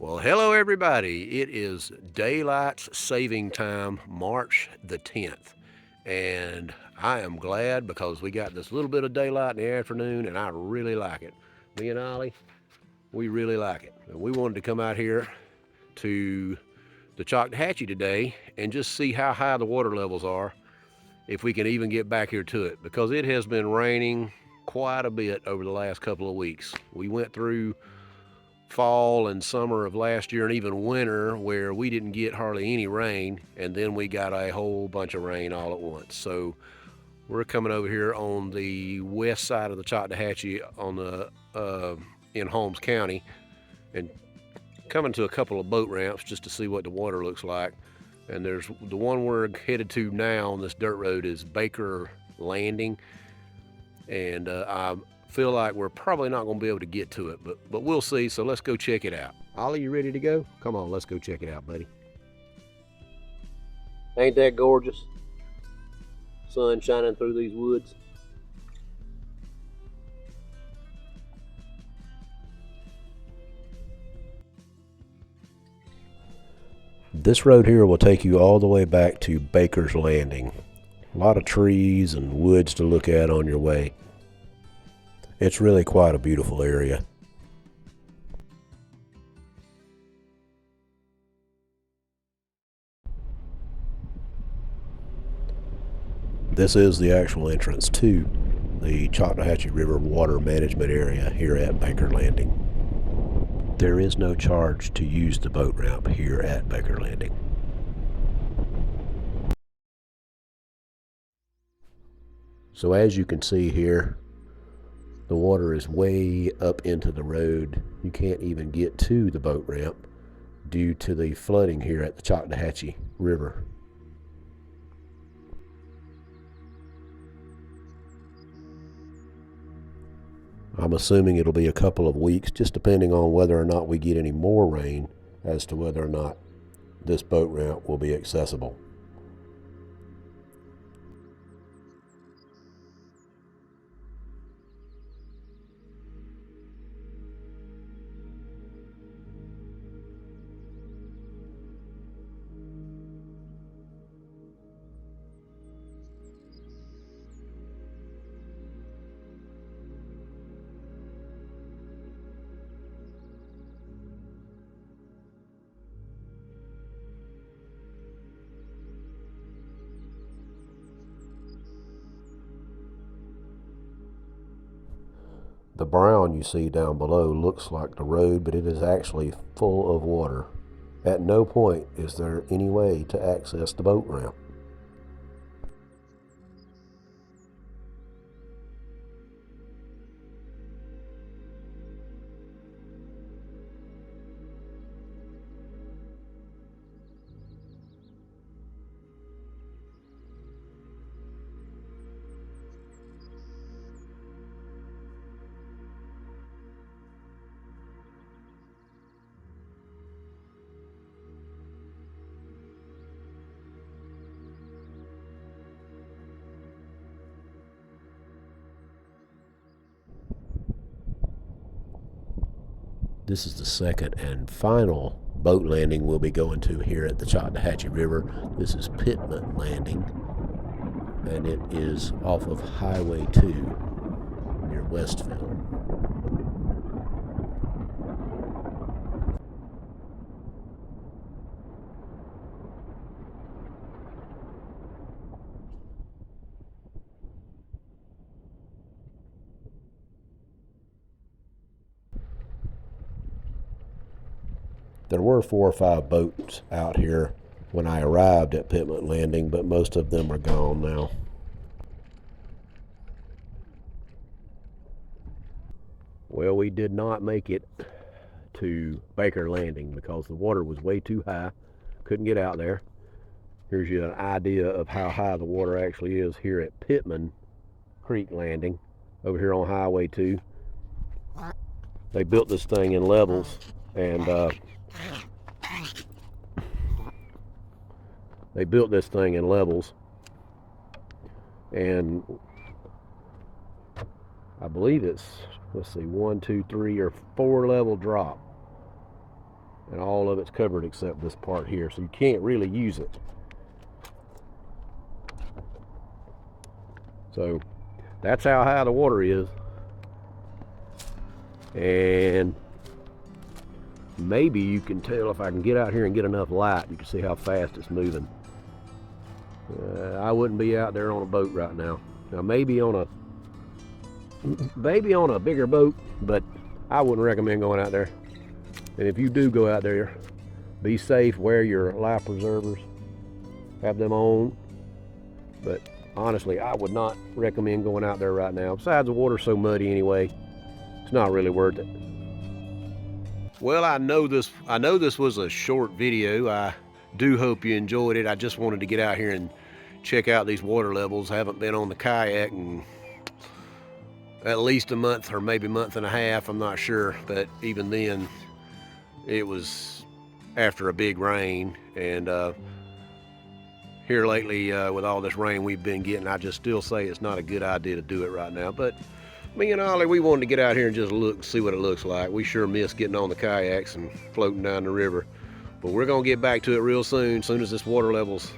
Well, hello everybody. It is daylight saving time, March the 10th. And I am glad because we got this little bit of daylight in the afternoon and I really like it. Me and Ollie, we really like it. And we wanted to come out here to the Choctawhatchee today and just see how high the water levels are, if we can even get back here to it, because it has been raining quite a bit over the last couple of weeks. We went through fall and summer of last year and even winter where we didn't get hardly any rain, and then we got a whole bunch of rain all at once. So we're coming over here on the west side of the Choctawhatchee on the in Holmes County, and coming to a couple of boat ramps just to see what the water looks like. And there's the one we're headed to now on this dirt road is Baker Landing, and I feel like we're probably not going to be able to get to it, but we'll see. So let's go check it out. Ollie, you ready to go? Come on, let's go check it out, buddy. Ain't that gorgeous? Sun shining through these woods. This road here will take you all the way back to Baker's Landing. A lot of trees and woods to look at on your way. It's really quite a beautiful area. This is the actual entrance to the Choctawhatchee River Water Management Area here at Baker Landing. There is no charge to use the boat ramp here at Baker Landing. So as you can see here, the water is way up into the road. You can't even get to the boat ramp due to the flooding here at the Choctawhatchee River. I'm assuming it'll be a couple of weeks, just depending on whether or not we get any more rain, as to whether or not this boat ramp will be accessible. The brown you see down below looks like the road, but it is actually full of water. At no point is there any way to access the boat ramp. This is the second and final boat landing we'll be going to here at the Choctawhatchee River. This is Pittman Landing, and it is off of Highway 2 near Westville. There were 4 or 5 boats out here when I arrived at Pittman Landing, but most of them are gone now. Well, we did not make it to Baker Landing because the water was way too high. Couldn't get out there. Here's you an idea of how high the water actually is here at Pittman Creek Landing over here on Highway 2. They built this thing in levels, and and I believe it's, let's see, 1, 2, 3 or 4 level drop. and all of it's covered except this part here, so you can't really use it. So that's how high the water is. And maybe you can tell if I can get out here and get enough light, you can see how fast it's moving. I wouldn't be out there on a boat right now. Now maybe on a bigger boat, but I wouldn't recommend going out there. And if you do go out there, be safe, wear your life preservers, have them on. But honestly, I would not recommend going out there right now. Besides, the water's so muddy anyway, it's not really worth it. Well, I know this was a short video. I do hope you enjoyed it. I just wanted to get out here and check out these water levels. I haven't been on the kayak in at least a month or maybe a month and a half, I'm not sure, but even then it was after a big rain. And here lately with all this rain we've been getting, I just still say it's not a good idea to do it right now. But me and Ollie, we wanted to get out here and just look, see what it looks like. We sure miss getting on the kayaks and floating down the river, but we're gonna get back to it real soon as this water levels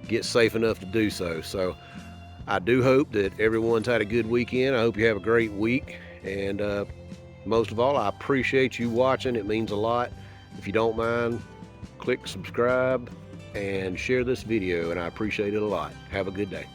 get safe enough to do so. So I do hope that everyone's had a good weekend. I hope you have a great week, and most of all, I appreciate you watching. It means a lot. If you don't mind, click subscribe and share this video, and I appreciate it a lot. Have a good day.